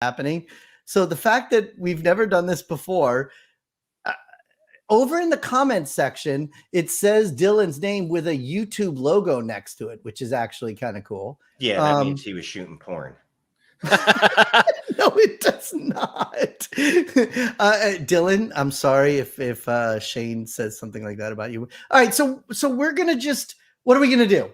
happening. So the fact that we've never done this before, over in the comments section, it says Dylan's name with a YouTube logo next to it, which is actually kind of cool. Yeah, that means he was shooting porn. No, it does not. Dylan, I'm sorry if Shane says something like that about you. All right, so we're gonna just, what are we gonna do?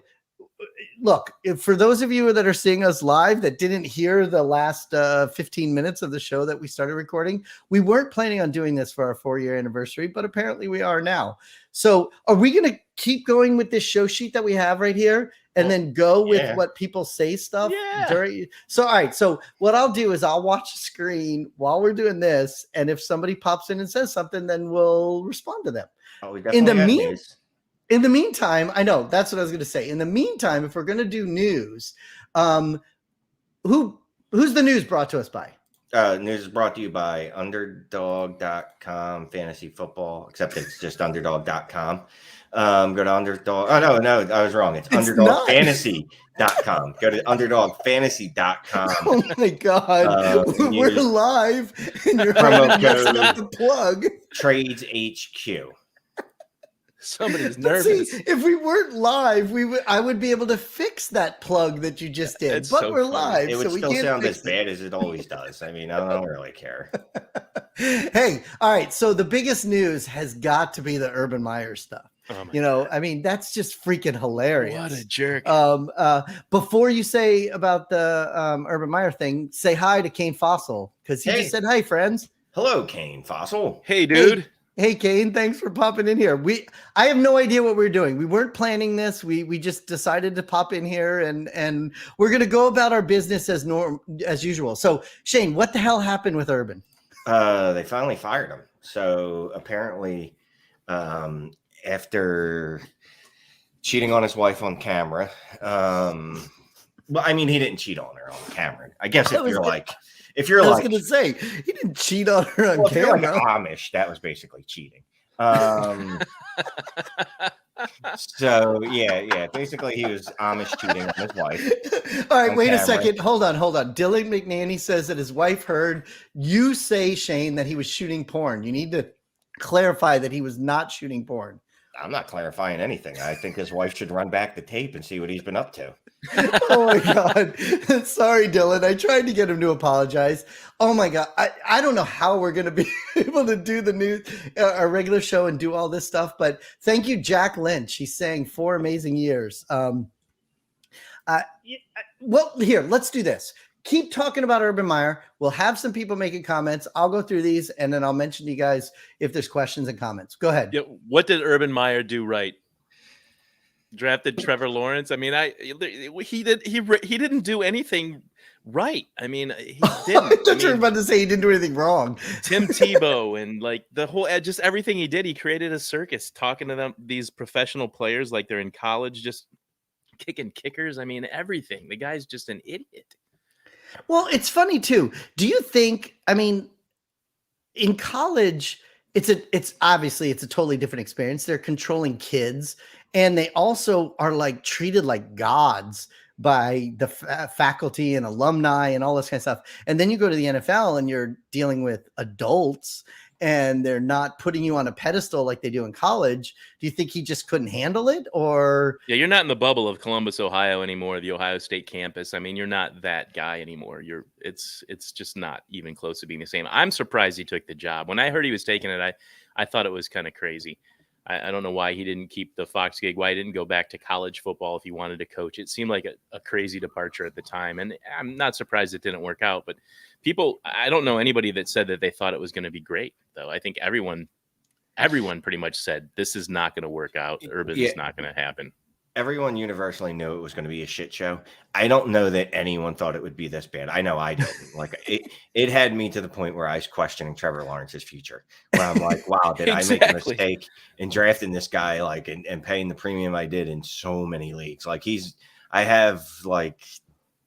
Look, for those of you that are seeing us live that didn't hear the last 15 minutes of the show that we started recording, we weren't planning on doing this for our 4-year anniversary, but apparently we are now. So are we going to keep going with this show sheet that we have right here and then go with what people say stuff? During? So, all right. So what I'll do is I'll watch the screen while we're doing this. And if somebody pops in and says something, then we'll respond to them. Oh, we definitely In the meantime, I know that's what I was going to say. In the meantime, if we're going to do news, who's the news brought to us by? News is brought to you by underdog.com fantasy football, except it's just underdog.com. Go to underdog. Oh, no, I was wrong. It's underdogfantasy.com. Go to underdogfantasy.com. Oh my God. We're live and you're messing up the plug. Trades HQ. Somebody's nervous. See, if we weren't live, I would be able to fix that plug that you just did. But we're live. It would still sound as bad as it always does. I mean, I don't really care. Hey, all right. So the biggest news has got to be the Urban Meyer stuff. Oh I mean, that's just freaking hilarious. What a jerk. Before you say about the Urban Meyer thing, say hi to Kane Fossil, because he just said, "Hey, friends." Hello, Kane Fossil. Hey, dude. Hey, Kane, thanks for popping in here. I have no idea what we're doing. We weren't planning this. We just decided to pop in here and we're going to go about our business as usual. So, Shane, what the hell happened with Urban? They finally fired him. So apparently, after cheating on his wife on camera, well, I mean, he didn't cheat on her on camera. I guess if you're I was going to say, he didn't cheat on her on camera. If you're like Amish, that was basically cheating. So yeah. Basically, he was Amish cheating on his wife. All right, wait a second. Hold on. Dylan McNanny says that his wife heard you say, Shane, that he was shooting porn. You need to clarify that he was not shooting porn. I'm not clarifying anything. I think his wife should run back the tape and see what he's been up to. Oh my God. Sorry, Dylan. I tried to get him to apologize. Oh my God. I don't know how we're going to be able to do the news, our regular show and do all this stuff, but thank you, Jack Lynch. He's saying 4 amazing years. Well, here, let's do this. Keep talking about Urban Meyer. We'll have some people making comments. I'll go through these and then I'll mention to you guys if there's questions and comments. Go ahead. Yeah, what did Urban Meyer do right? Drafted Trevor Lawrence. I mean, he didn't do anything right. I mean, he didn't. I thought you were about to say he didn't do anything wrong. Tim Tebow and like the whole, just everything he did, he created a circus talking to these professional players like they're in college, just kicking kickers. I mean, everything. The guy's just an idiot. Well, it's funny too. Do you think, I mean, in college, it's obviously it's a totally different experience. They're controlling kids and they also are like treated like gods by the faculty and alumni and all this kind of stuff. And then you go to the NFL and you're dealing with adults and they're not putting you on a pedestal like they do in college. Do you think he just couldn't handle it? Or you're not in the bubble of Columbus, Ohio anymore, the Ohio State campus. I mean, you're not that guy anymore. It's just not even close to being the same. I'm surprised he took the job. When I heard he was taking it, I thought it was kind of crazy. I don't know why he didn't keep the Fox gig, why he didn't go back to college football if he wanted to coach. It seemed like a crazy departure at the time. And I'm not surprised it didn't work out. But I don't know anybody that said that they thought it was going to be great, though. I think everyone pretty much said this is not going to work out. Urban's not going to happen. Everyone universally knew it was going to be a shit show. I don't know that anyone thought it would be this bad. I know I didn't. Like it had me to the point where I was questioning Trevor Lawrence's future. Where I'm like, wow, did I make a mistake in drafting this guy? Like and paying the premium I did in so many leagues. Like I have like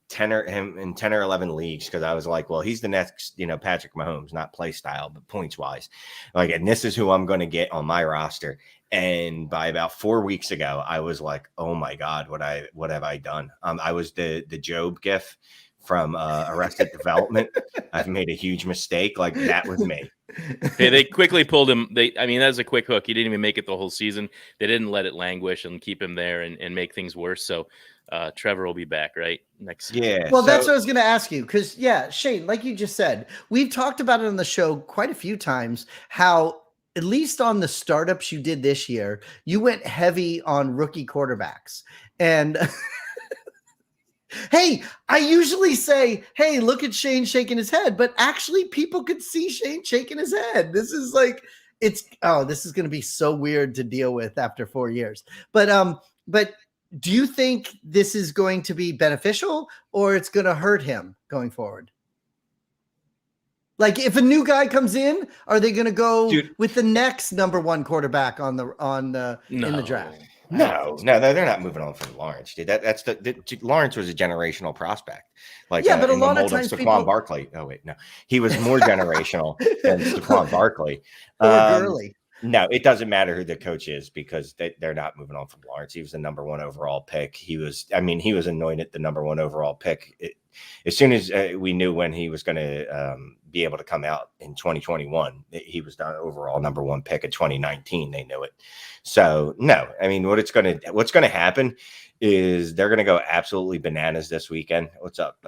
10 or 11 leagues because I was like, well, he's the next, Patrick Mahomes, not play style, but points wise. Like, and this is who I'm going to get on my roster. And by about 4 weeks ago, I was like, oh my God, what have I done? I was the Job gif from Arrested Development. I've made a huge mistake. Like, that was me. Hey, they quickly pulled him. I mean, that was a quick hook. He didn't even make it the whole season. They didn't let it languish and keep him there and make things worse. So Trevor will be back, right? Next. Yeah. Well, that's what I was going to ask you. Because, yeah, Shane, like you just said, we've talked about it on the show quite a few times, how at least on the startups you did this year, you went heavy on rookie quarterbacks. And hey, I usually say, hey, look at Shane shaking his head, but actually people could see Shane shaking his head. This is like, this is going to be so weird to deal with after 4 years. But do you think this is going to be beneficial or it's going to hurt him going forward? Like, if a new guy comes in, are they going to go with the next number one quarterback in the draft? No, they're not moving on from Lawrence, dude. Lawrence was a generational prospect. Like, yeah, but a in the lot of mold times Saquon Barkley. Oh wait, no, he was more generational than Saquon Barkley. Gurley. No, it doesn't matter who the coach is because they're not moving on from Lawrence. He was the number one overall pick. He was anointed the number one overall pick as soon as we knew when he was going to be able to come out in 2021. He was the overall number one pick in 2019. They knew it. So no, I mean, what's going to happen is they're going to go absolutely bananas this weekend. What's up,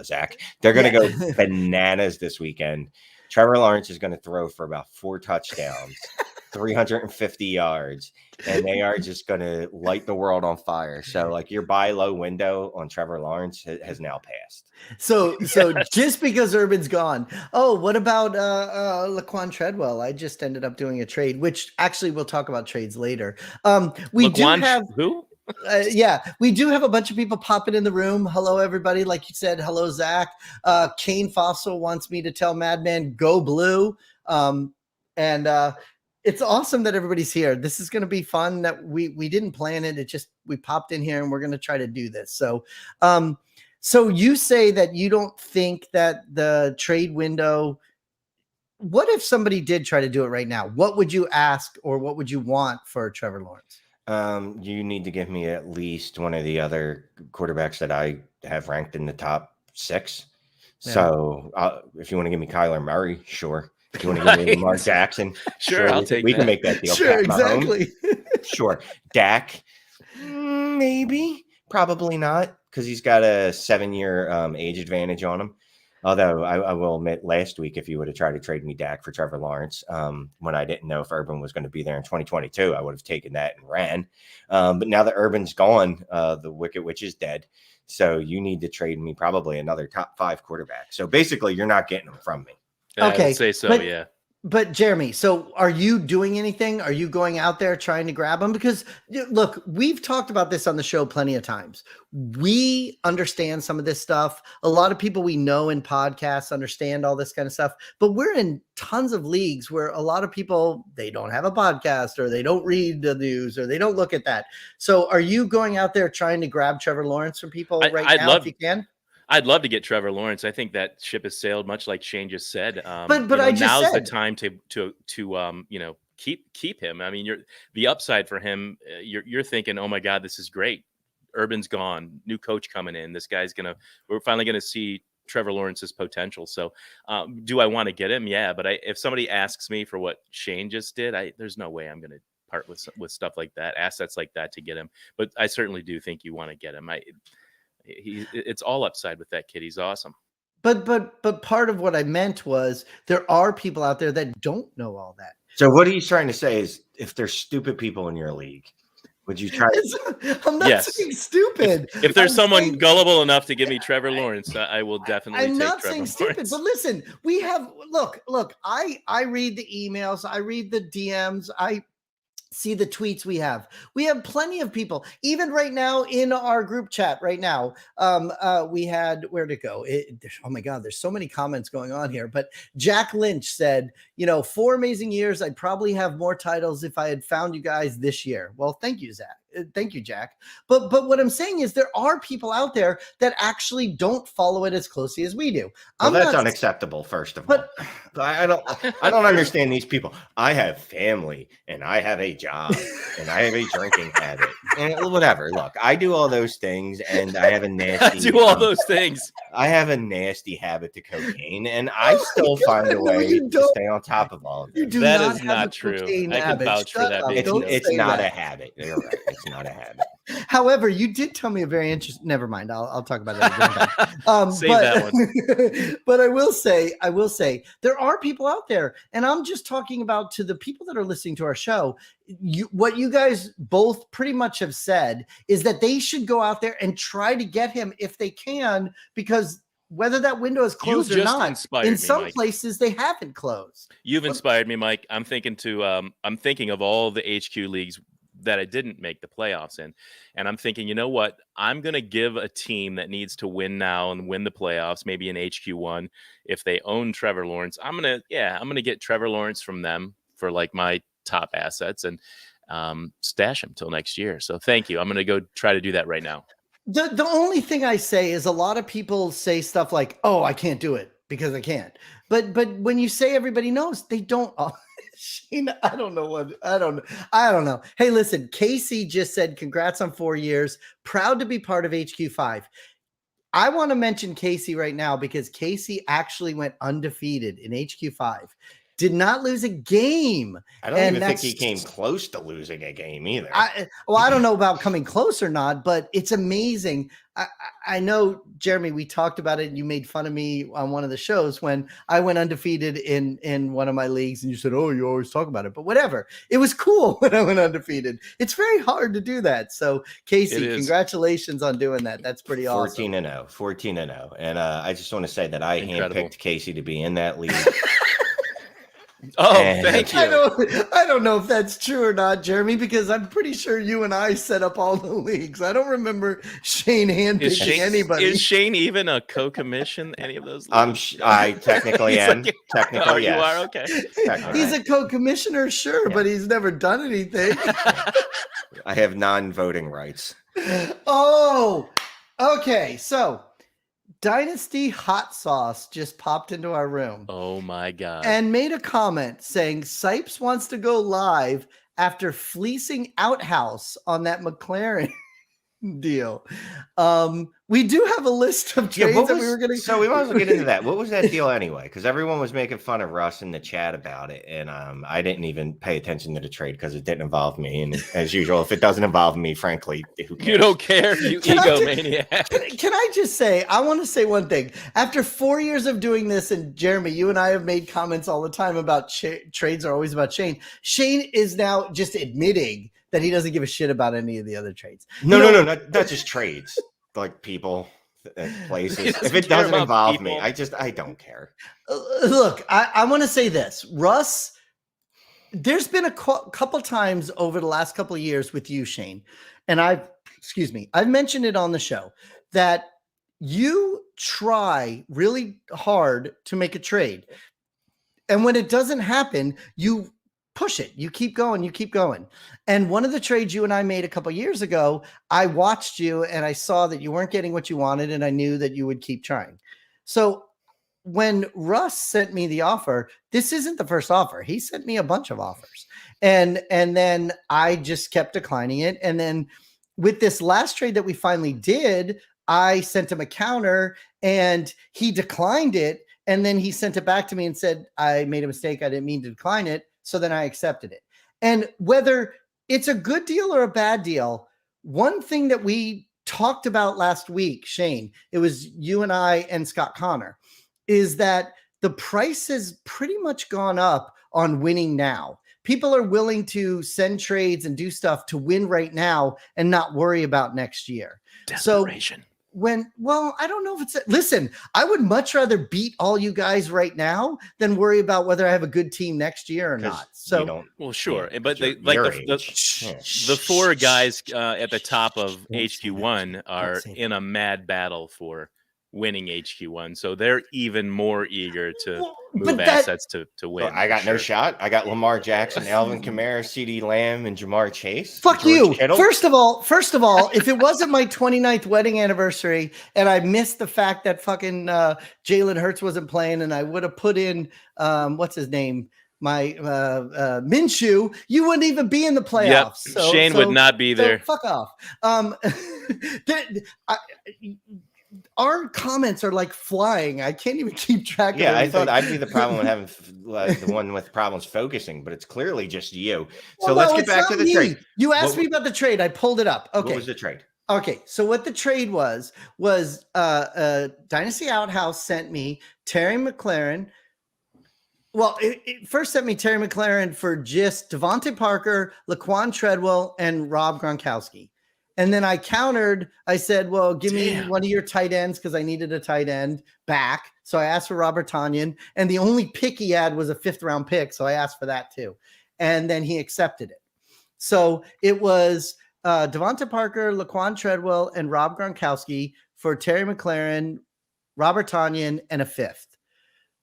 Zach? They're going to go bananas this weekend. Trevor Lawrence is going to throw for about 4 touchdowns, 350 yards, and they are just going to light the world on fire. So, like, your buy low window on Trevor Lawrence has now passed. So just because Urban's gone, what about Laquan Treadwell? I just ended up doing a trade, which actually we'll talk about trades later. We do have who? We do have a bunch of people popping in the room. Hello, everybody. Like you said, hello, Zach. Kane Fossil wants me to tell Madman, go blue. It's awesome that everybody's here. This is going to be fun. That we didn't plan it. We popped in here and we're going to try to do this. So you say that you don't think that the trade window, what if somebody did try to do it right now? What would you ask or what would you want for Trevor Lawrence? You need to give me at least one of the other quarterbacks that I have ranked in the top 6. Yeah. So if you want to give me Kyler Murray, sure. If you want to give me Lamar Jackson, sure, I'll take we can make that deal. Sure, exactly. Sure. Dak, maybe, probably not, because he's got a 7-year age advantage on him. Although I will admit, last week, if you would have tried to trade me Dak for Trevor Lawrence, when I didn't know if Urban was going to be there in 2022, I would have taken that and ran. But now that Urban's gone, the Wicked Witch is dead. So you need to trade me probably another top 5 quarterback. So basically, you're not getting them from me. Okay, I would say so, yeah. But Jeremy, so are you doing anything? Are you going out there trying to grab them? Because look, we've talked about this on the show plenty of times. We understand some of this stuff. A lot of people we know in podcasts understand all this kind of stuff, but we're in tons of leagues where a lot of people, they don't have a podcast or they don't read the news or they don't look at that. So are you going out there trying to grab Trevor Lawrence from people now if you can? I'd love to get Trevor Lawrence. I think that ship has sailed, much like Shane just said. But now's the time to keep him. I mean, the upside for him. You're thinking, oh my God, this is great. Urban's gone, new coach coming in. This guy's we're finally gonna see Trevor Lawrence's potential. So, do I want to get him? Yeah, but if somebody asks me for what Shane just did, there's no way I'm gonna part with stuff like that, assets like that to get him. But I certainly do think you want to get him. It's all upside with that kid. He's awesome. But part of what I meant was there are people out there that don't know all that. So what he's trying to say is, if there's stupid people in your league, would you try? I'm not saying stupid. If there's someone gullible enough to give me Trevor Lawrence, I will definitely. I'm take not Trevor saying Lawrence. stupid, but listen, we have look. I read the emails, I read the DMs, I see the tweets we have. We have plenty of people, even right now in our group chat right now. We had, where'd it go? Oh my God, there's so many comments going on here. But Jack Lynch said, 4 amazing years. I'd probably have more titles if I had found you guys this year. Well, thank you, Zach. Thank you, Jack. But what I'm saying is there are people out there that actually don't follow it as closely as we do. Well, I'm that's not, unacceptable. First of but all, I don't understand these people. I have family, and I have a job, and I have a drinking habit, and whatever. Look, I do all those things, and I have a I nasty. do all those things. I have a nasty habit to cocaine, and I still find a no, way you to don't. stay on top of all of You this. do That not is have not a true. cocaine I can habit. vouch for Shut that up. big Don't time. It's say not that. a habit. You're right. It's not a habit. However, you did tell me a very interesting. Never mind. I'll talk about that again. Save that one. But I will say, there are people out there, and I'm just talking about to the people that are listening to our show. What you guys both pretty much have said is that they should go out there and try to get him if they can, because whether that window is closed or just not, inspired in me, some Mike. places they haven't closed. You've inspired me, Mike. I'm thinking of all the HQ leagues that I didn't make the playoffs in. And I'm thinking, you know what? I'm going to give a team that needs to win now and win the playoffs, maybe in HQ1. If they own Trevor Lawrence, I'm going to get Trevor Lawrence from them for like my top assets and stash him till next year. So thank you. I'm going to go try to do that right now. The only thing I say is a lot of people say stuff like, "Oh, I can't do it because I can't." But when you say everybody knows, they don't. Shane, I don't know. Hey, listen, Casey just said, "Congrats on 4 years. Proud to be part of HQ5." I want to mention Casey right now because Casey actually went undefeated in HQ5. Did not lose a game. I don't even think he came close to losing a game either. I don't know about coming close or not, but it's amazing. I know, Jeremy, we talked about it and you made fun of me on one of the shows when I went undefeated in one of my leagues and you said, "Oh, you always talk about it," but whatever. It was cool when I went undefeated. It's very hard to do that. So Casey, congratulations on doing that. That's pretty awesome. 14-0. And I just want to say that I handpicked Casey to be in that league. Oh, thank you. I don't know if that's true or not, Jeremy, because I'm pretty sure you and I set up all the leagues. I don't remember Shane handpicking anybody. Is Shane even a co-commission any of those leagues? I technically am. Technically, yes. You are? Okay. He's a co-commissioner, sure, but he's never done anything. I have non-voting rights. Oh, okay. So Dynasty Hot Sauce just popped into our room. Oh my God. And made a comment saying Sipes wants to go live after fleecing Outhouse on that McLaren deal. We do have a list of trades that we were going to. So we might as well get into that. What was that deal anyway? Because everyone was making fun of Russ in the chat about it, and I didn't even pay attention to the trade because it didn't involve me. And as usual, if it doesn't involve me, frankly, who cares? You don't care, you egomaniac. Can I just say? I want to say one thing. After 4 years of doing this, and Jeremy, you and I have made comments all the time about trades are always about Shane. Shane is now just admitting that he doesn't give a shit about any of the other trades. No, not just trades. Like people, places. If it doesn't involve me, I don't care. Look, I want to say this, Russ. There's been a couple times over the last couple of years with you, Shane, and I've mentioned it on the show that you try really hard to make a trade, and when it doesn't happen, you push it. You keep going. And one of the trades you and I made a couple of years ago, I watched you and I saw that you weren't getting what you wanted, and I knew that you would keep trying. So when Russ sent me the offer, this isn't the first offer. He sent me a bunch of offers. And then I just kept declining it. And then with this last trade that we finally did, I sent him a counter and he declined it. And then he sent it back to me and said, "I made a mistake. I didn't mean to decline it." So then I accepted it. And whether it's a good deal or a bad deal, one thing that we talked about last week, Shane, it was you and I and Scott Connor, is that the price has pretty much gone up on winning now. People are willing to send trades and do stuff to win right now and not worry about next year. Desperation. So I don't know if it's listen, I would much rather beat all you guys right now than worry about whether I have a good team next year or not. So, sure. But the the four guys at the top of HQ1 are in a mad battle for winning HQ1. So they're even more eager to But move assets to win. So I got for no sure. shot. I got Lamar Jackson, Alvin Kamara, CD Lamb, and Jamar Chase. Fuck George you. Kittle. First of all, if it wasn't my 29th wedding anniversary and I missed the fact that fucking Jalen Hurts wasn't playing and I would have put in what's his name? My Minshew, you wouldn't even be in the playoffs. Yep. Shane would not be there. Fuck off. Our comments are like flying. I can't even keep track of Yeah, I everything. thought I'd be the problem with having the one with problems focusing, but it's clearly just you. So Well, let's no, get it's back to not the me. trade. You asked me about the trade. I pulled it up. Okay. What was the trade? Okay, so what the trade was Dynasty Outhouse sent me Terry McLaurin. Well, it first sent me Terry McLaurin for just Devontae Parker, Laquan Treadwell, and Rob Gronkowski. And then I countered. I said, well, give me one of your tight ends because I needed a tight end back. So I asked for Robert Tonyan. And the only pick he had was a 5th-round pick. So I asked for that too. And then he accepted it. So it was Devontae Parker, Laquan Treadwell, and Rob Gronkowski for Terry McLaurin, Robert Tonyan, and a 5th.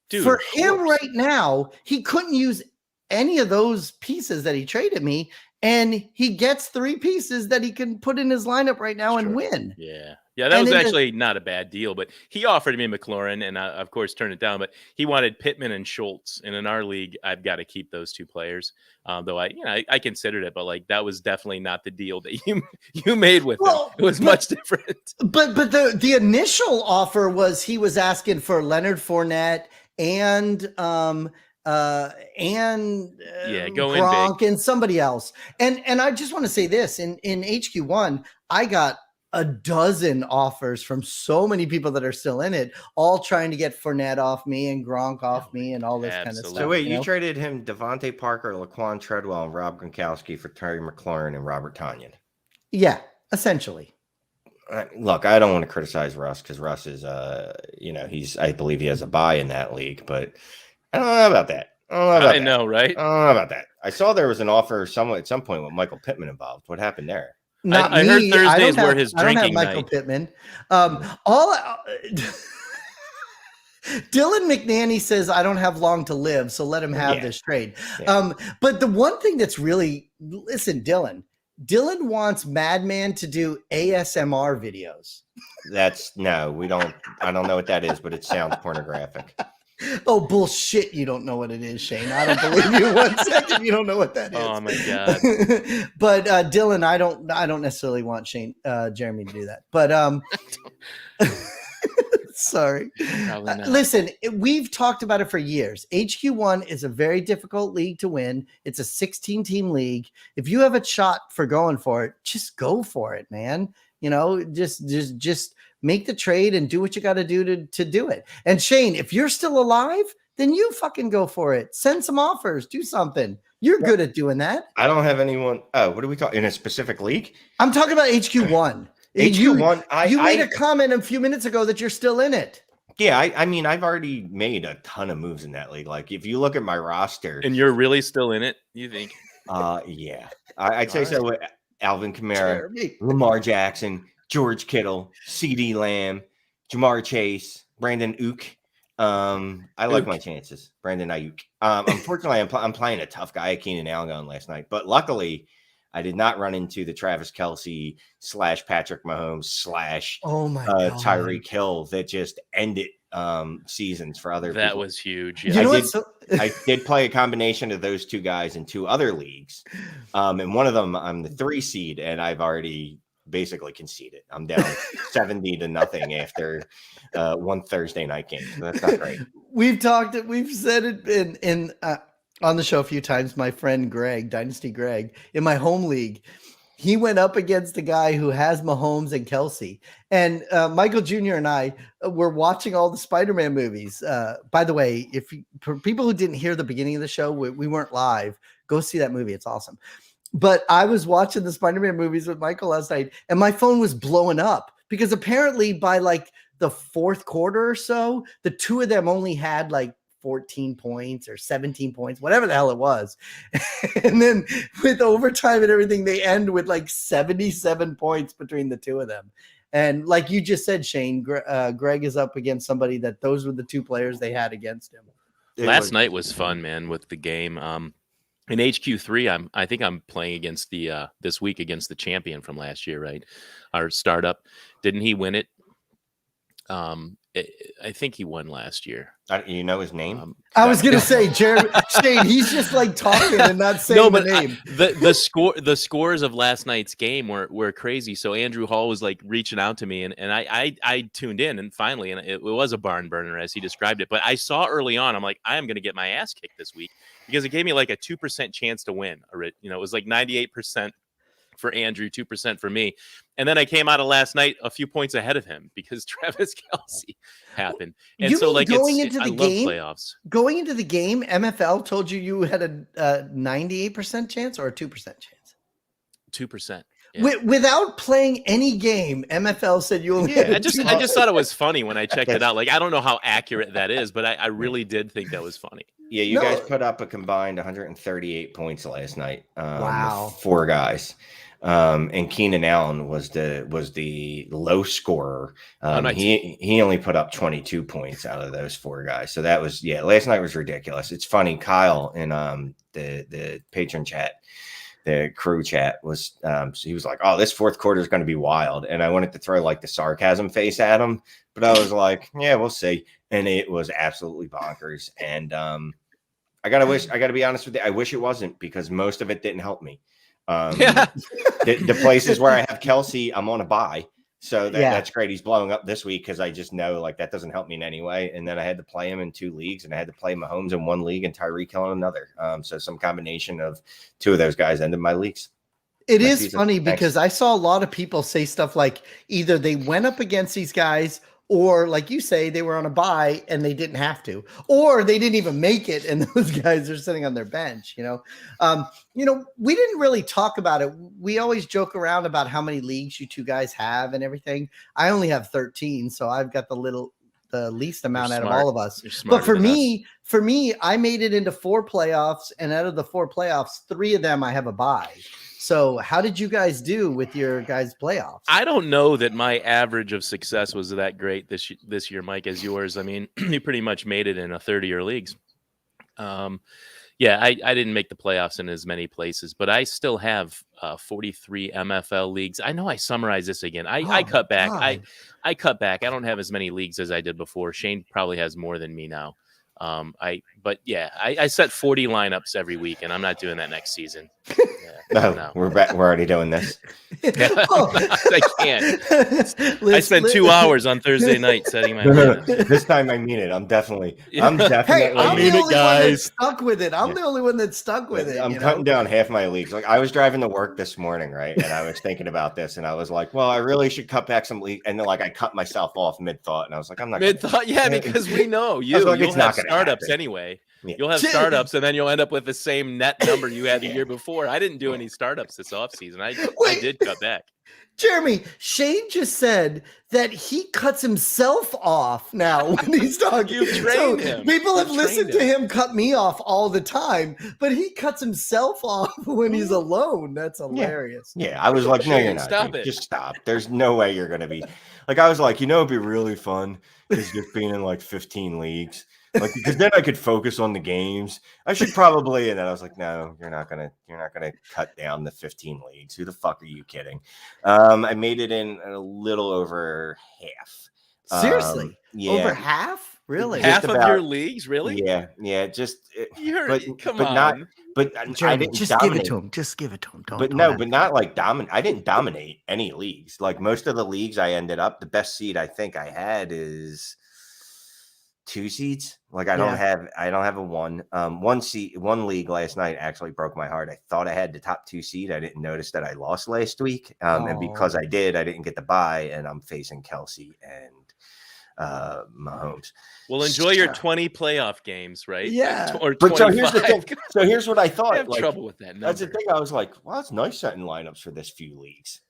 Dude, for him right now, he couldn't use any of those pieces that he traded me, and he gets 3 pieces that he can put in his lineup right now and win. Yeah. Yeah, that was actually not a bad deal, but he offered me McLaurin, and I, of course, turned it down. But he wanted Pittman and Schultz, and in our league, I've got to keep those 2 players. Though I considered it, but like that was definitely not the deal that you made with him. It was much different. But the initial offer was he was asking for Leonard Fournette and Gronk and somebody else. And I just want to say this in HQ1, I got a dozen offers from so many people that are still in it, all trying to get Fournette off me and Gronk off me and all this kind of stuff. So wait, you traded him Devontae Parker, Laquan Treadwell, and Rob Gronkowski for Terry McLaurin and Robert Tonyan. Yeah, essentially. Look, I don't want to criticize Russ because Russ is, I believe he has a bye in that league, but I don't know about that. I know, right? I don't know about that. I saw there was an offer at some point with Michael Pittman involved. What happened there? I heard Thursdays were his drinking I don't have Michael night. Pittman. Dylan McNanny says I don't have long to live, so let him have this trade. Yeah. But the one thing that's really, listen, Dylan wants Madman to do ASMR videos. I don't know what that is, but it sounds pornographic. Oh, bullshit. You don't know what it is, Shane. I don't believe you 1 second. You don't know what that is. Oh my God. But Dylan, I don't necessarily want Jeremy to do that. But sorry. Listen, we've talked about it for years. HQ1 is a very difficult league to win. It's a 16-team league. If you have a shot for going for it, just go for it, man. Just make the trade and do what you got to do to do it. And Shane, if you're still alive, then you fucking go for it. Send some offers, do something. You're good at doing that. I don't have anyone. Oh, what are we talking in a specific league? I'm talking about HQ1. HQ1. You made a comment a few minutes ago that you're still in it. Yeah, I mean, I've already made a ton of moves in that league. Like, if you look at my roster, and you're really still in it, you think? Yeah, I'd say so. With Alvin Kamara, Lamar Jackson, George Kittle, CD Lamb, Jamar Chase, Brandon Ayuk. I like my chances. Brandon Ayuk. Unfortunately, I'm playing a tough guy, Keenan Allen, last night. But luckily, I did not run into the Travis Kelce / Patrick Mahomes / Tyreek Hill that just ended seasons for other people. That was huge. Yeah. I did play a combination of those 2 guys in 2 other leagues. And one of them, I'm the 3 seed, and I've already basically conceded. I'm down 70-0 after one Thursday night game. So that's not great. We've said it in on the show a few times. My friend Greg, Dynasty Greg, in my home league, he went up against a guy who has Mahomes and Kelce. And Michael Jr. and I were watching all the Spider-Man movies. By the way, for people who didn't hear the beginning of the show, we weren't live. Go see that movie. It's awesome. But I was watching the Spider-Man movies with Michael last night, and my phone was blowing up because apparently by like the 4th quarter or so, the 2 of them only had like 14 points or 17 points, whatever the hell it was. And then with overtime and everything, they end with like 77 points between the 2 of them. And like you just said, Shane, Greg is up against somebody that those were the two players they had against him. Last night was fun, man, with the game. In HQ3, I think I'm playing against the this week against the champion from last year, right? Our startup. Didn't he win it? I think he won last year. You know his name? I was gonna say, Jeremy Shane. He's just like talking and not saying the name. The scores of last night's game were crazy. So Andrew Hall was like reaching out to me, and I tuned in, and finally, and it was a barn burner as he described it. But I saw early on, I'm like, I am gonna get my ass kicked this week because it gave me like a 2% chance to win. You know, it was like 98% for Andrew, 2% for me. And then I came out of last night a few points ahead of him because Travis Kelce happened. And so like going into the game, playoffs. Going into the game, MFL told you had a 98% chance or a 2% chance? 2%. Yeah. Without playing any game, MFL said you only had I just thought it was funny when I checked it out. Like, I don't know how accurate that is, but I really did think that was funny. Yeah, you guys put up a combined 138 points last night. Wow. 4 guys. And Keenan Allen was the low scorer. Nice. He only put up 22 points out of those 4 guys. So that was, last night was ridiculous. It's funny. Kyle in the patron chat, the crew chat was, so he was like, oh, this fourth quarter is going to be wild. And I wanted to throw like the sarcasm face at him, but I was like, yeah, we'll see. And it was absolutely bonkers. And, I gotta be honest with you. I wish it wasn't because most of it didn't help me. The places where I have Kelce, I'm on a bye. So that's great. He's blowing up this week because I just know like that doesn't help me in any way. And then I had to play him in 2 leagues, and I had to play Mahomes in 1 league and Tyreek Hill in another. So some combination of 2 of those guys ended my leagues. It is funny because I saw a lot of people say stuff like either they went up against these guys, or like you say, they were on a bye and they didn't have to, or they didn't even make it, and those guys are sitting on their bench. You know, we didn't really talk about it. We always joke around about how many leagues you 2 guys have and everything. I only have 13, so I've got the least amount out of all of us. But for me, I made it into 4 playoffs, and out of the 4 playoffs, 3 of them I have a bye. So how did you guys do with your guys' playoffs? I don't know that my average of success was that great this year, Mike, as yours. I mean, you pretty much made it in a 30-year leagues. I didn't make the playoffs in as many places, but I still have 43 MFL leagues. I know I summarized this again. I cut back. I cut back. I don't have as many leagues as I did before. Shane probably has more than me now. I set 40 lineups every week, and I'm not doing that next season. No, we're back. We're already doing this. I can't. I spent 2 hours on Thursday night setting my lineups. This time I mean it. I'm definitely. Hey, I'm the only one that stuck with it. I'm the only one that stuck with it. I'm cutting down half my leagues. Like I was driving to work this morning, right, and I was thinking about this, and I was like, well, I really should cut back some leagues, and then like I cut myself off mid thought, and I was like, I'm not mid thought, because we know you'll have startups anyway. Yeah. You'll have startups, and then you'll end up with the same net number you had the year before. I didn't do any startups this offseason. I did cut back. Jeremy, Shane just said that he cuts himself off now when he's talking. You've trained him. People have listened to him cut me off all the time, but he cuts himself off when he's alone. That's hilarious. Yeah, I was like, no, you're not. Stop it. Just stop. There's no way you're going to be. Like, I was like, it'd be really fun is just being in like 15 leagues. Like, because then I could focus on the games. I should probably, and then I was like, no, you're not gonna cut down the 15 leagues. Who the fuck are you kidding? I made it in a little over half. Seriously, over half? Really? Half of your leagues? Really? Yeah. Just come on. Jeremy, I didn't just dominate. Give it to him. Just give it to him. But not like dominate. I didn't dominate any leagues. Like most of the leagues I ended up, the best seed I think I had is 2 seeds. Like I don't have a 1. One league last night actually broke my heart. I thought I had the top 2 seed. I didn't notice that I lost last week. And because I didn't get the bye, and I'm facing Kelce and Mahomes. Well, enjoy your 20 playoff games, right? Yeah. Or 25. But so here's the thing. So here's what I thought. I have trouble with that number. That's the thing. I was like, well, it's nice setting lineups for this few leagues.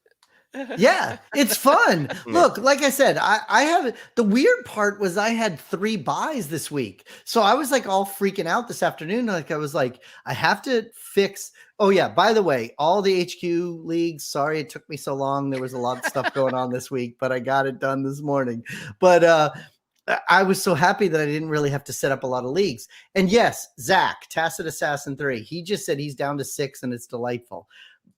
Yeah, it's fun. Yeah. Look, like I said, I have the weird part was I had 3 buys this week. So I was like all freaking out this afternoon. Like I was like, I have to fix. Oh, yeah. By the way, all the HQ leagues. Sorry it took me so long. There was a lot of stuff going on this week, but I got it done this morning. But I was so happy that I didn't really have to set up a lot of leagues. And yes, Zach, Tacit Assassin 3, he just said he's down to 6 and it's delightful.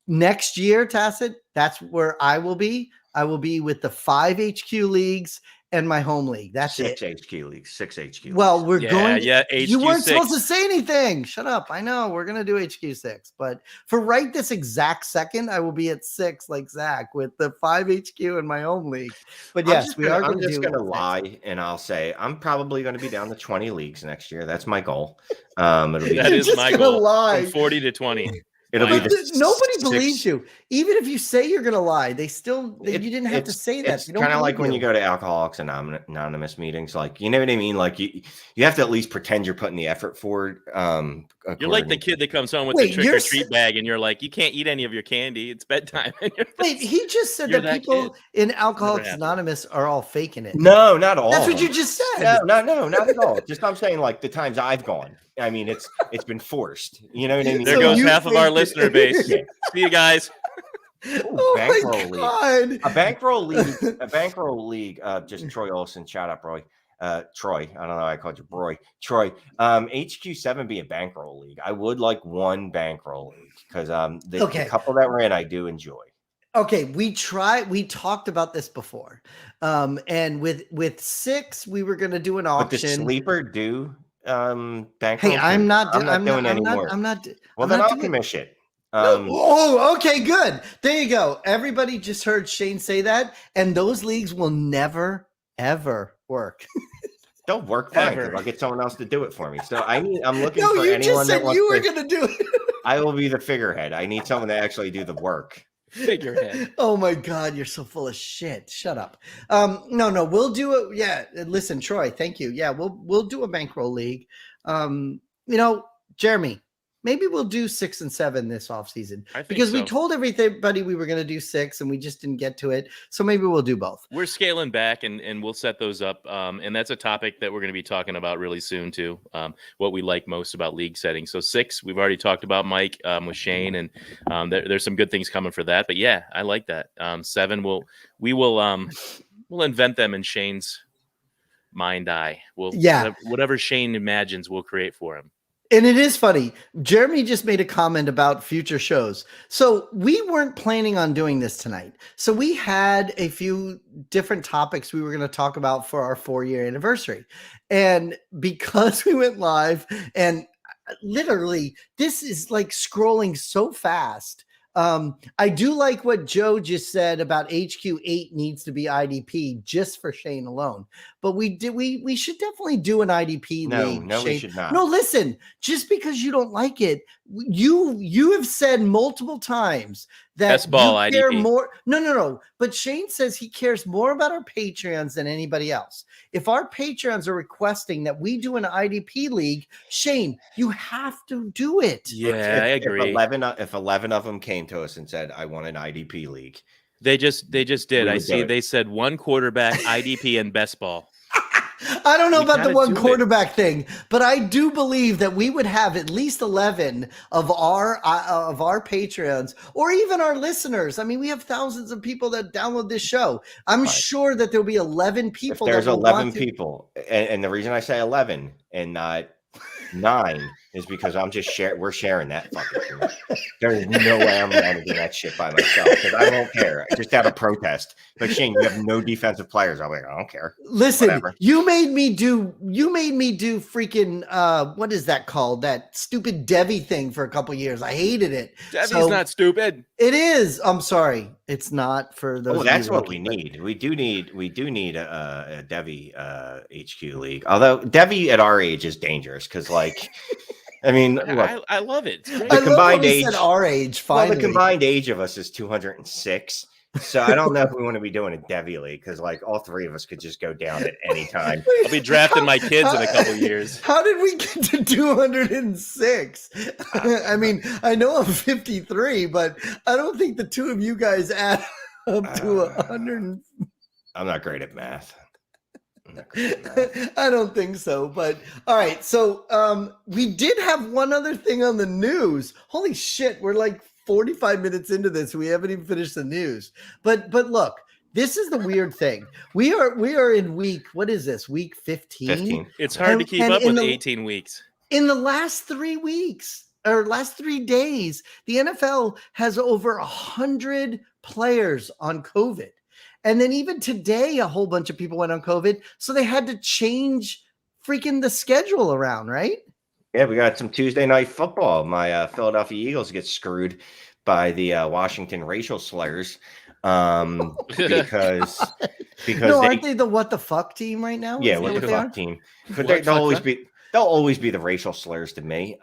Next year, Tacit, that's where I will be. I will be with the 5 HQ leagues and my home league. That's 6 it. HQ leagues, 6 HQ leagues. Well, we're going. Yeah, You HQ weren't 6. supposed to say anything. Shut up. I know we're gonna do HQ 6, but for right this exact second, I will be at 6 like Zach with the 5 HQ in my home league. But yes, I'm just gonna lie and I'll say I'm probably going to be down to 20 leagues next year. That's my goal. It'll be That is my goal. Lie. From 40 to 20. It'll Wow. be the Nobody 6 believes you. Even if you say you're going to lie, they still, you didn't have to say that. It's kind of like when you go to Alcoholics Anonymous meetings, like, you know what I mean? Like you have to at least pretend you're putting the effort forward. You're like the kid that comes home with the trick or treat bag and you're like, you can't eat any of your candy. It's bedtime. Wait, he just said that people in Alcoholics Anonymous are all faking it. No, not all. That's what you just said. No, not at all. Just I'm saying, like, the times I've gone. I mean, it's been forced. You know what I mean? There goes half of our listener base. See you guys. Ooh, oh bankroll my league. God. A bankroll league. Just Troy Olson. Shout out, Roy. Troy. I don't know why I called you Roy. Troy. HQ7 be a bankroll league. I would like one bankroll league because the couple that we're in, I do enjoy. Okay, we talked about this before. And with 6, we were gonna do an auction. But the sleeper do bankroll. Hey, I'm not doing any work. I'm not. Well, then I'll commission it. Oh, okay, good. There you go. Everybody just heard Shane say that, and those leagues will never, ever work. They'll work fine. I'll get someone else to do it for me. So I'm looking for you anyone just said that you were going to do it. I will be the figurehead. I need someone to actually do the work. Figurehead. Oh my God, you're so full of shit. Shut up. No, we'll do it. Yeah, listen, Troy, thank you. Yeah, we'll do a bankroll league. Jeremy, maybe we'll do 6 and 7 this offseason because we told everybody we were going to do 6 and we just didn't get to it. So maybe we'll do both. We're scaling back and we'll set those up. And that's a topic that we're going to be talking about really soon too. What we like most about league setting. So 6, we've already talked about Mike with Shane, and there's some good things coming for that. But yeah, I like that. 7, we'll invent them in Shane's mind eye. Whatever Shane imagines, we'll create for him. And it is funny. Jeremy just made a comment about future shows. So we weren't planning on doing this tonight. So we had a few different topics we were going to talk about for our 4-year anniversary. And because we went live, and literally this is like scrolling so fast. I do like what Joe just said about HQ8 needs to be IDP just for Shane alone. But we should definitely do an IDP league. No, we should not. No, listen, just because you don't like it, you have said multiple times that best ball you care IDP. more. No. But Shane says he cares more about our Patreons than anybody else. If our Patreons are requesting that we do an IDP league, Shane, you have to do it. Yeah, I agree. If 11 of them came to us and said, I want an IDP league. They just did. I see. They said 1 quarterback, IDP, and best ball. I don't know about the 1 quarterback thing, but I do believe that we would have at least 11 of our Patreons or even our listeners. I mean, we have thousands of people that download this show. I'm sure that there'll be 11 people. If there's 11 people, and the reason I say 11 and not 9 is because we're sharing that fucking thing. There's no way I'm managing that shit by myself because I won't care. Just out of protest. Like, Shane, you have no defensive players. I'm like, I don't care. Listen, whatever. you made me do freaking what is that called? That stupid Devi thing for a couple years. I hated it. Devi's not stupid. It is. I'm sorry. It's not for those. Oh, that's what we need. We do need a Devi HQ league. Although Devi at our age is dangerous because, like, I mean, look, I love it. The combined age at our age. Finally, well, the combined age of us is 206. So I don't know if we want to be doing a Devi league because, like, all 3 of us could just go down at any time. I'll be drafting my kids in a couple years. How did we get to 206? I mean, I know I'm 53, but I don't think the 2 of you guys add up to 100. I'm not great at math. I don't think so, but all right. So we did have one other thing on the news. Holy shit, we're like 45 minutes into this. We haven't even finished the news. But look, this is the weird thing. We are in week, what is this? Week 15? It's hard to keep up with 18 weeks. In the last 3 weeks or last 3 days, the NFL has over 100 players on COVID. And then even today, a whole bunch of people went on COVID. So they had to change freaking the schedule around, right? Yeah, we got some Tuesday night football. My Philadelphia Eagles get screwed by the Washington racial slurs because no, aren't they the what the fuck team right now? Yeah, what the fuck team. But they'll always be the racial slurs to me.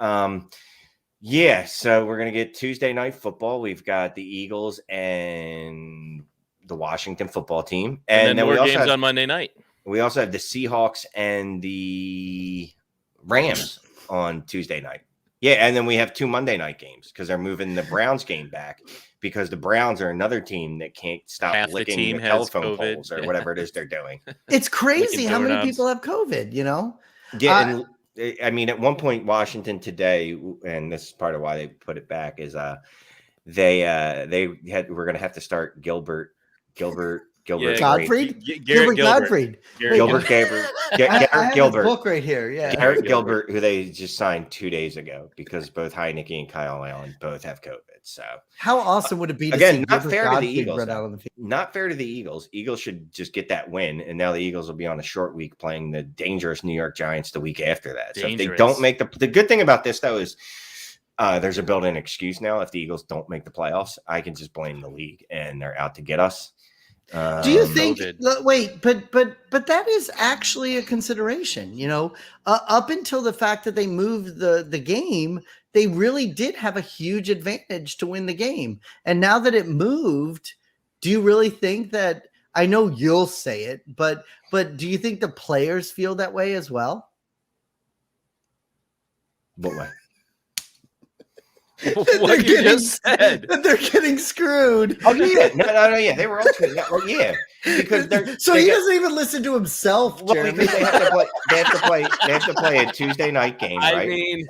Yeah, so we're gonna get Tuesday night football. We've got the Eagles and the Washington football team, and then more games on Monday night. We also have the Seahawks and the Rams on Tuesday night. Yeah, and then we have 2 Monday night games because they're moving the Browns game back because the Browns are another team that can't stop licking the telephone poles or whatever it is they're doing. It's crazy how many people have COVID, you know? Yeah, and I mean, at one point, Washington today, and this is part of why they put it back, is we're going to have to start Gilbert Gottfried? Gilbert Gottfried. Gilbert I have a book right here. Yeah. Garrett Gilbert, who they just signed 2 days ago because both Heineke and Kyle Allen both have COVID. So how awesome would it be to again, see not fair to the Gottfried Eagles. run out on the field? Not fair to the Eagles. Eagles should just get that win, and now the Eagles will be on a short week playing the dangerous New York Giants the week after that. So if they don't make the good thing about this though is there's a built-in excuse now. If the Eagles don't make the playoffs, I can just blame the league and they're out to get us. Do you think? Wait, but that is actually a consideration. You know, up until the fact that they moved the game, they really did have a huge advantage to win the game. And now that it moved, do you really think that? I know you'll say it, but do you think the players feel that way as well? What way? What you just said. They're getting screwed. Oh yeah, no, yeah, they were all yeah, because he doesn't even listen to himself. Jeremy. Because they have to play a Tuesday night game, right? I mean,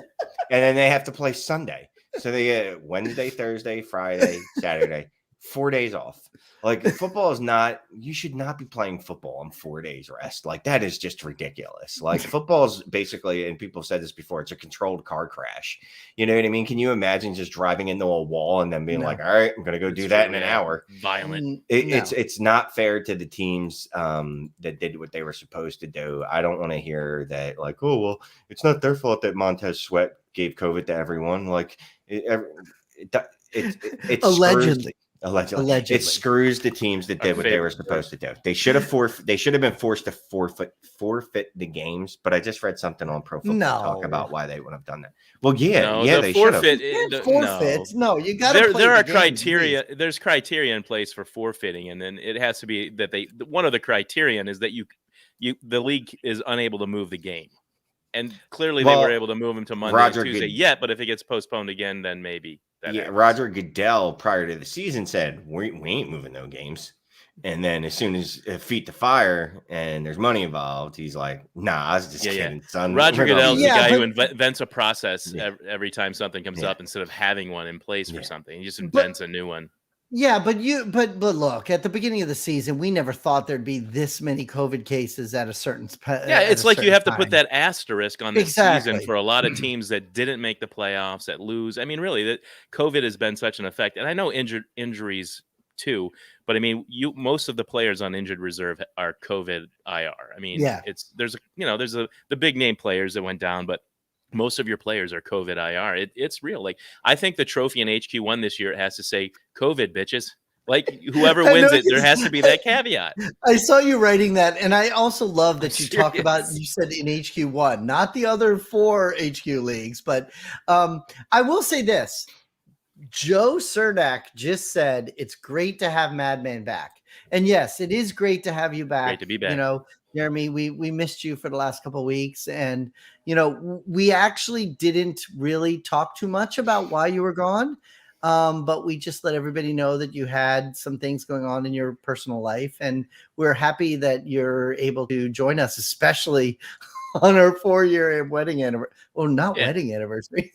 and then they have to play Sunday, so they get Wednesday, Thursday, Friday, Saturday, 4 days off. Like football is not. You should not be playing football on 4 days rest. Like that is just ridiculous. Like football is basically, and people have said this before, it's a controlled car crash. You know what I mean? Can you imagine just driving into a wall and then being like, "All right, I'm going to go do that in an hour"? Violent. It's not fair to the teams that did what they were supposed to do. I don't want to hear that. Like, oh well, it's not their fault that Montez Sweat gave COVID to everyone. Like, it's allegedly. Allegedly, it screws the teams that did what they were supposed to do. They should have been forced to forfeit the games. But I just read something on Pro Football Talk about why they would have done that. Well, they forfeit. Forfeit. No, you got to. There are criteria. There's criteria in place for forfeiting, and then it has to be that one of the criterion is that the league is unable to move the game, and clearly they were able to move him to Monday, and Tuesday. But if it gets postponed again, then maybe. Roger Goodell prior to the season said we ain't moving no games, and then as soon as feet to fire and there's money involved, he's like, "Nah, I was just kidding, son." Roger Goodell's the guy who invents a process every time something comes up instead of having one in place for something. He just invents a new one. Yeah, but look, at the beginning of the season, we never thought there'd be this many COVID cases at a certain it's like you have to put that asterisk on this season for a lot of teams that didn't make the playoffs, that lose. I mean, really, that COVID has been such an effect, and I know injuries too, but I mean, most of the players on injured reserve are COVID IR. I mean, there's the big name players that went down, but most of your players are COVID IR. It's real. Like, I think the trophy in HQ1 this year, it has to say COVID, bitches. Like, whoever wins it, there has to be that caveat. I saw you writing that, and I also love that you talk about, you said in HQ1, not the other 4 HQ leagues, but I will say this. Joe Cernak just said it's great to have Madman back. And yes, it is great to have you back. Great to be back. You know, Jeremy, we missed you for the last couple of weeks, and you know, we actually didn't really talk too much about why you were gone. But we just let everybody know that you had some things going on in your personal life, and we're happy that you're able to join us, especially on our 4-year wedding anniversary. Well, not wedding anniversary.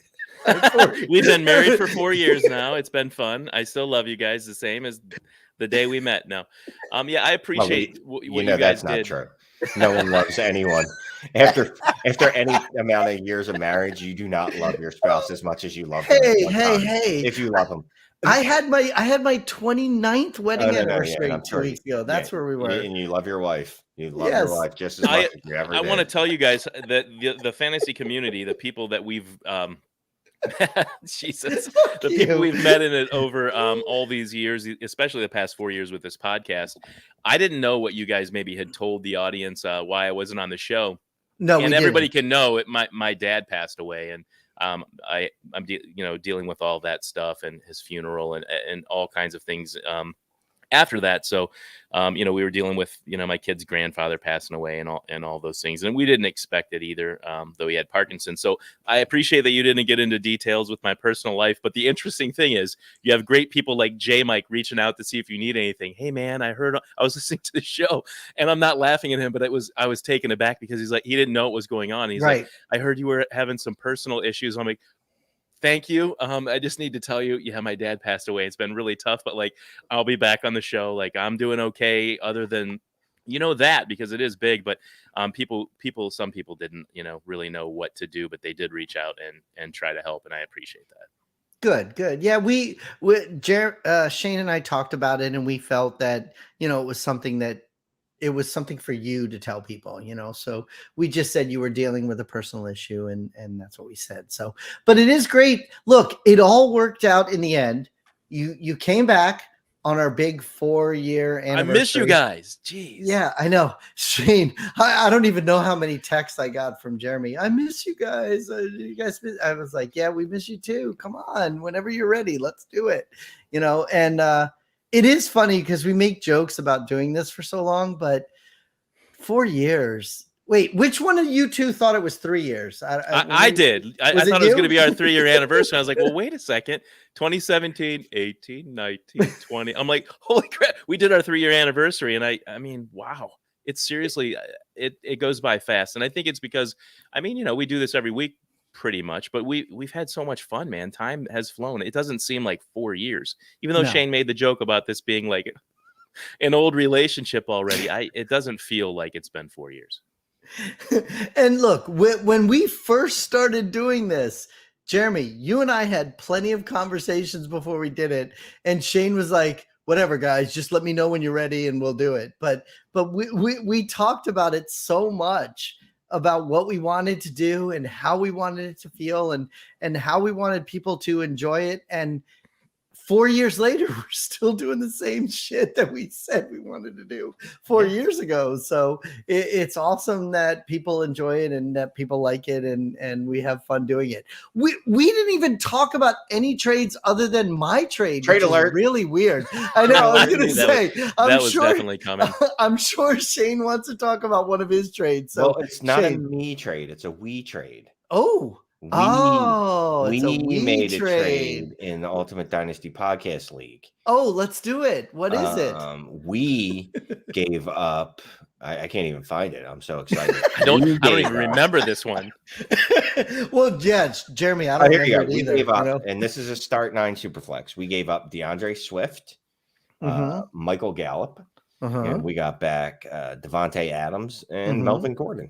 We've been married for 4 years now. It's been fun. I still love you guys the same as the day we met. No, I appreciate what you guys that's did. Not true. No one loves anyone after any amount of years of marriage. You do not love your spouse as much as you love them. Hey! If you love them, I had my 29th wedding anniversary 2 weeks ago. That's where we were. And you love your wife. You love your wife just as much as you ever did. I want to tell you guys that the fantasy community, the people that we've Jesus, the people we've met in it over all these years, especially the past 4 years with this podcast. I didn't know what you guys maybe had told the audience why I wasn't on the show. No, and everybody can know it. My dad passed away, and I'm dealing with all that stuff and his funeral and all kinds of things after that. So we were dealing with my kid's grandfather passing away and all those things, and we didn't expect it either, though he had Parkinson's. So I appreciate that you didn't get into details with my personal life, but the interesting thing is you have great people like Mike reaching out to see if you need anything. Hey man, I was listening to the show, and I'm not laughing at him, but I was taken aback because he's like, he didn't know what was going on. He's like, I heard you were having some personal issues. I'm like, thank you. I just need to tell you, my dad passed away. It's been really tough, but I'll be back on the show. I'm doing okay, other than, that, because it is big, but some people didn't, really know what to do, but they did reach out and try to help. And I appreciate that. Good. Yeah. Shane and I talked about it, and we felt that, it was something for you to tell people, so we just said you were dealing with a personal issue, and that's what we said. So, but it is great. Look, it all worked out in the end. You came back on our big 4-year anniversary. I miss you guys. Jeez. Yeah, I know. Shane, I don't even know how many texts I got from Jeremy. I miss you guys. You guys miss. I was like, yeah, we miss you too. Come on, whenever you're ready, let's do it. And it is funny because we make jokes about doing this for so long, but 4 years. Wait, which one of you two thought it was 3 years? I did. I thought it was going to be our 3-year anniversary. I was like, well, wait a second. 2017, 18, 19, 20. I'm like, holy crap. We did our 3-year anniversary. And I mean, wow. It's seriously, it goes by fast. And I think it's because, we do this every week pretty much, but we've had so much fun, man. Time has flown. It doesn't seem like 4 years, even though Shane made the joke about this being like an old relationship already. It doesn't feel like it's been 4 years. And look, when we first started doing this, Jeremy, you and I had plenty of conversations before we did it, and Shane was like, whatever, guys, just let me know when you're ready and we'll do it. But we talked about it so much, about what we wanted to do and how we wanted it to feel and how we wanted people to enjoy it. And 4 years later, we're still doing the same shit that we said we wanted to do 4 years ago. So it's awesome that people enjoy it and that people like it, and we have fun doing it. We didn't even talk about any trades other than my trade alert. Really weird. I know. I was going to say that was definitely coming. I'm sure Shane wants to talk about one of his trades. So well, it's not a me trade; it's a we trade. Oh. We made a trade in the Ultimate Dynasty Podcast League. Oh, let's do it. What is it? We gave up. I can't even find it. I'm so excited. I don't even remember this one. Well, yeah, Jeremy, I don't remember it either. We gave up, and this is a Start 9 Superflex. We gave up DeAndre Swift, Michael Gallup, and we got back Devontae Adams and Melvin Gordon.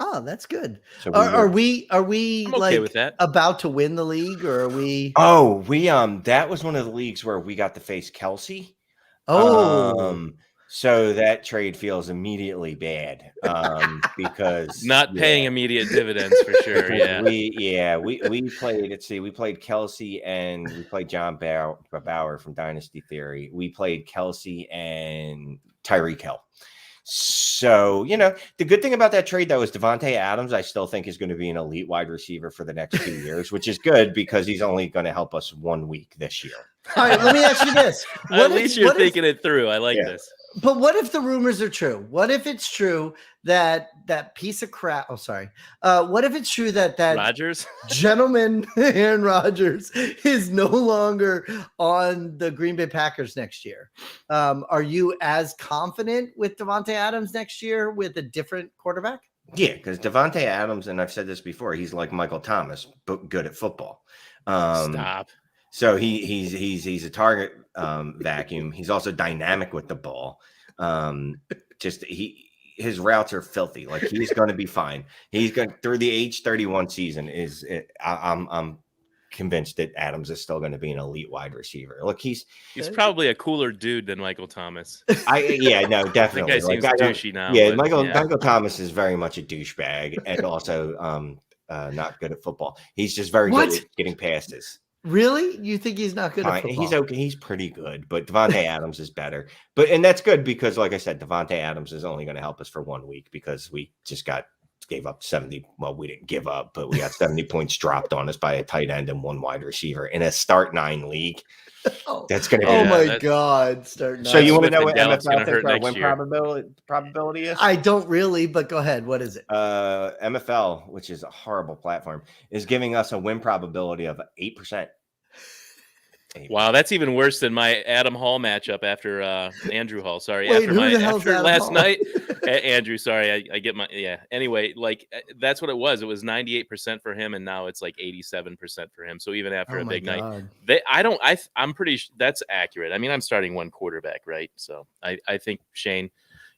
Oh, that's good. So are we okay with that. About to win the league, or are we? Oh, we that was one of the leagues where we got to face Kelsey. Oh, so that trade feels immediately bad because not paying immediate dividends for sure. Yeah, we played. Let's see, we played Kelsey and we played John Bauer from Dynasty Theory. We played Kelsey and Tyreek Hill. So, the good thing about that trade, though, is Devontae Adams, I still think, is going to be an elite wide receiver for the next 2 years, which is good because he's only going to help us 1 week this year. All right, let me ask you this. At least you're thinking it through. I like this. But what if the rumors are true? What if it's true that that piece of crap? Oh, sorry. What if it's true that Rodgers? gentleman Aaron Rodgers is no longer on the Green Bay Packers next year? Are you as confident with Davante Adams next year with a different quarterback? Yeah, because Davante Adams, and I've said this before, he's like Michael Thomas, but good at football. Stop. So he's a target vacuum. He's also dynamic with the ball. His routes are filthy. Like he's going to be fine. He's going through the age 31 season. I'm convinced that Adams is still going to be an elite wide receiver. Look, he's probably a cooler dude than Michael Thomas. No, definitely. That guy seems douchey now. Yeah, but, Michael Thomas is very much a douchebag and also not good at football. He's just very good at getting passes. Really? You think he's not good at football? He's okay. He's pretty good, but Davante Adams is better. And that's good because, like I said, Davante Adams is only going to help us for 1 week because we just gave up 70. Well, we didn't give up, but we got 70 points dropped on us by a tight end and one wide receiver in a start 9 league. That's going to be. Oh my God! Start 9. So you want to know what MFL think our win probability is? I don't really, but go ahead. What is it? MFL, which is a horrible platform, is giving us a win probability of 8%. Wow, that's even worse than my Adam Hall matchup after Andrew Hall. Sorry, Wait, after last night. Andrew, sorry, I get my Anyway, like that's what it was. It was 98% for him, and now it's like 87% for him. So even after a big night, I'm pretty that's accurate. I mean, I'm starting one quarterback, right? So I think Shane,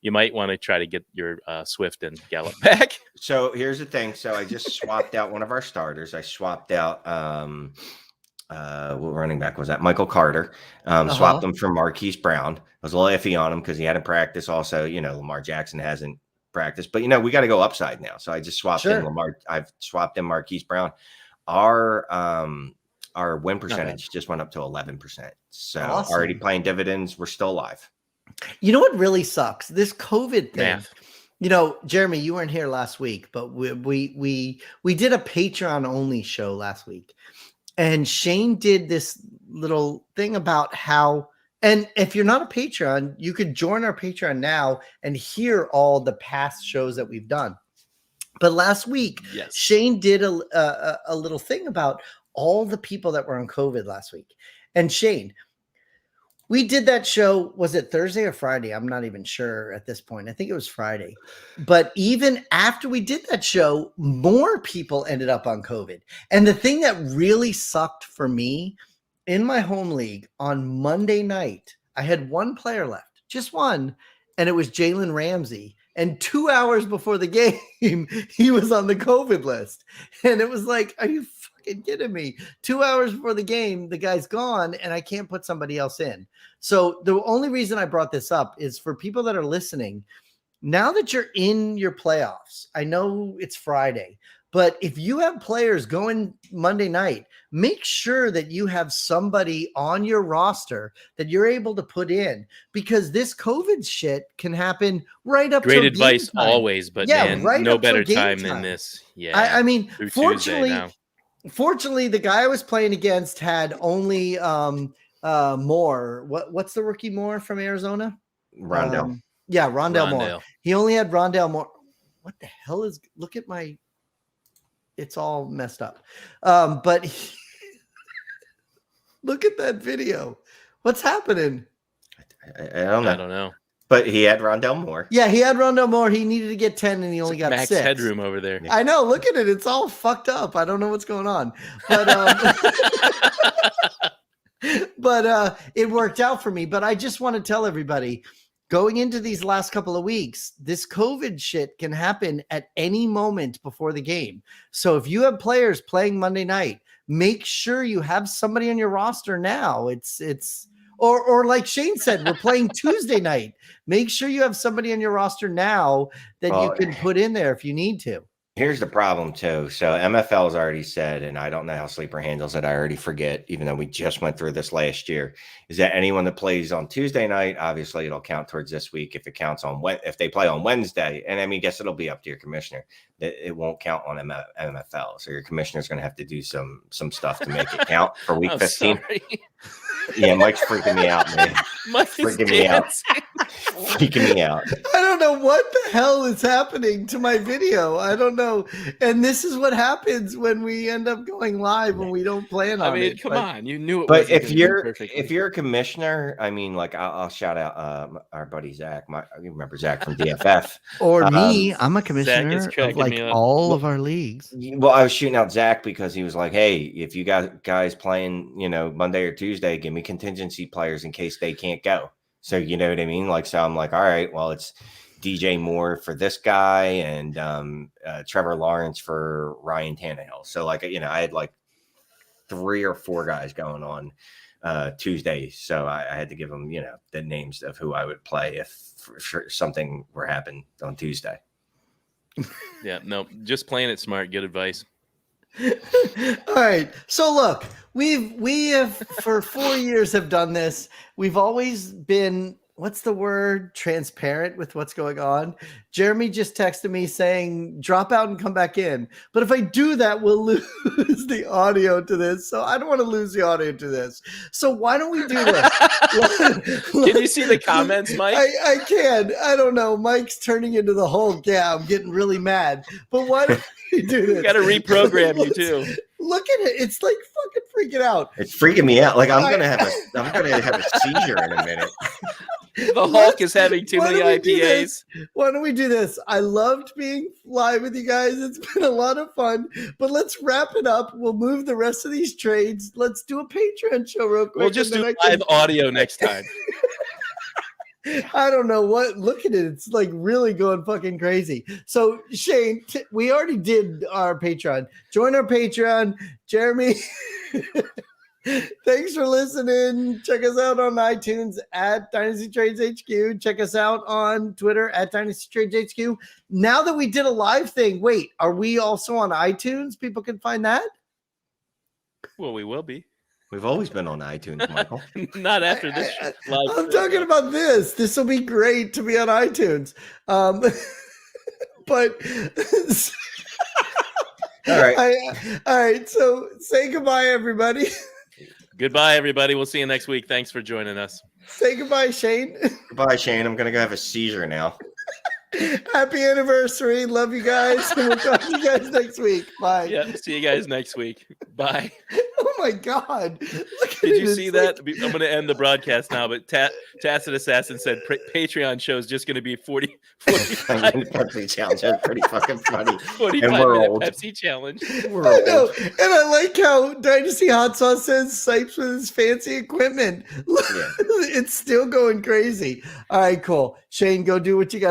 you might want to try to get your Swift and Gallup back. So here's the thing. So I just swapped out one of our starters. I swapped out what running back was that? Michael Carter. Swapped him for Marquise Brown. I was a little iffy on him because he hadn't practiced. Also, Lamar Jackson hasn't practiced. But we got to go upside now. So I just swapped in Lamar. I've swapped in Marquise Brown. Our win percentage just went up to 11%. So already playing dividends. We're still alive. You know what really sucks? This COVID thing. Math. Jeremy, you weren't here last week, but we did a Patreon only show last week. And Shane did this little thing about how, and if you're not a Patreon, you could join our Patreon now and hear all the past shows that we've done. But last week, Shane did a little thing about all the people that were on COVID last week. And Shane, we did that show, was it Thursday or Friday? I'm not even sure at this point. I think it was Friday. But even after we did that show, more people ended up on COVID. And the thing that really sucked for me in my home league on Monday night, I had one player left, just one, and it was Jalen Ramsey. And 2 hours before the game, he was on the COVID list. And it was like, are you fucking kidding me? 2 hours before the game, the guy's gone, and I can't put somebody else in. So the only reason I brought this up is for people that are listening, now that you're in your playoffs, I know it's Friday, but if you have players going Monday night, make sure that you have somebody on your roster that you're able to put in, because this COVID shit can happen right up to great advice always, but man, no better time than this. Yeah. I mean, fortunately, the guy I was playing against had only Moore. What's the rookie Moore from Arizona? Rondell. Rondell Moore. He only had Rondell Moore. What the hell is? Look at my. It's all messed up. But look at that video. What's happening? I don't know. I don't know. But he had Rondell Moore. Yeah, he had Rondell Moore. He needed to get 10, and he only got max 6. Headroom over there. I know. Look at it. It's all fucked up. I don't know what's going on. But but it worked out for me. But I just want to tell everybody, going into these last couple of weeks, this COVID shit can happen at any moment before the game. So if you have players playing Monday night, make sure you have somebody on your roster now. Or like Shane said, we're playing Tuesday night. Make sure you have somebody on your roster now that you can put in there if you need to. Here's the problem too. So MFL's already said, and I don't know how Sleeper handles it. I already forget, even though we just went through this last year, is that anyone that plays on Tuesday night, obviously it'll count towards this week. If it counts on if they play on Wednesday, and I mean, guess it'll be up to your commissioner. It won't count on MFL. So your commissioner's going to have to do some stuff to make it count for week 15. Sorry. Yeah, Mike's freaking me out, man. Mike is Freaking me out. dancing. Freaking me out. I don't know what the hell is happening to my video. I don't know. And this is what happens when we end up going live when we don't plan on it. I mean, come on, you knew it. But wasn't if gonna be you're perfectly. a commissioner, I mean, like I'll shout out our buddy Zach. You remember Zach from DFF? Or me, I'm a commissioner of cracking like me up. all of our leagues. Well, I was shooting out Zach because he was like, "Hey, if you got guys playing, Monday or Tuesday, give me contingency players in case they can't go." So you know what I mean? Like, so I'm like, all right, well, it's DJ Moore for this guy and Trevor Lawrence for Ryan Tannehill. So like, I had like 3 or 4 guys going on Tuesday. So I had to give them, the names of who I would play if something were happening on Tuesday. Yeah, no, just playing it smart. Good advice. All right. So look, we have for 4 years have done this. We've always been, what's the word? Transparent with what's going on. Jeremy just texted me saying, drop out and come back in. But if I do that, we'll lose the audio to this. So I don't want to lose the audio to this. So why don't we do this? Can you see the comments, Mike? I can. I don't know. Mike's turning into the Hulk. Yeah, I'm getting really mad. But why don't we do this? Got to reprogram you too. Look at it. It's like fucking freaking out. It's freaking me out. Like I'm gonna have a seizure in a minute. The Hulk is having too many IPAs. Why don't we do this? I loved being live with you guys. It's been a lot of fun. But let's wrap it up. We'll move the rest of these trades. Let's do a Patreon show real quick. We'll just do live audio next time. I don't know what. Look at it. It's like really going fucking crazy. So Shane, we already did our Patreon. Join our Patreon. Jeremy, thanks for listening. Check us out on iTunes at Dynasty Trades HQ. Check us out on Twitter at Dynasty Trades HQ. Now that we did a live thing, wait, are we also on iTunes? People can find that? Well, we will be. We've always been on iTunes, Michael. Not after this live. I'm talking about this. This will be great to be on iTunes. But all right. All right. So say goodbye, everybody. Goodbye, everybody. We'll see you next week. Thanks for joining us. Say goodbye, Shane. Goodbye, Shane. I'm gonna go have a seizure now. Happy anniversary. Love you guys. And we'll talk to you guys next week. Bye. Yeah. See you guys next week. Bye. Oh my God. Did you see that? I'm going to end the broadcast now, but Tacit Assassin said Patreon show is just going to be 45 Pepsi challenge. That's pretty fucking funny. 45-minute Pepsi challenge. We're I old. know. And I like how Dynasty Hot Sauce says Sipes with his fancy equipment. Yeah. It's still going crazy. All right, cool. Shane, go do what you got.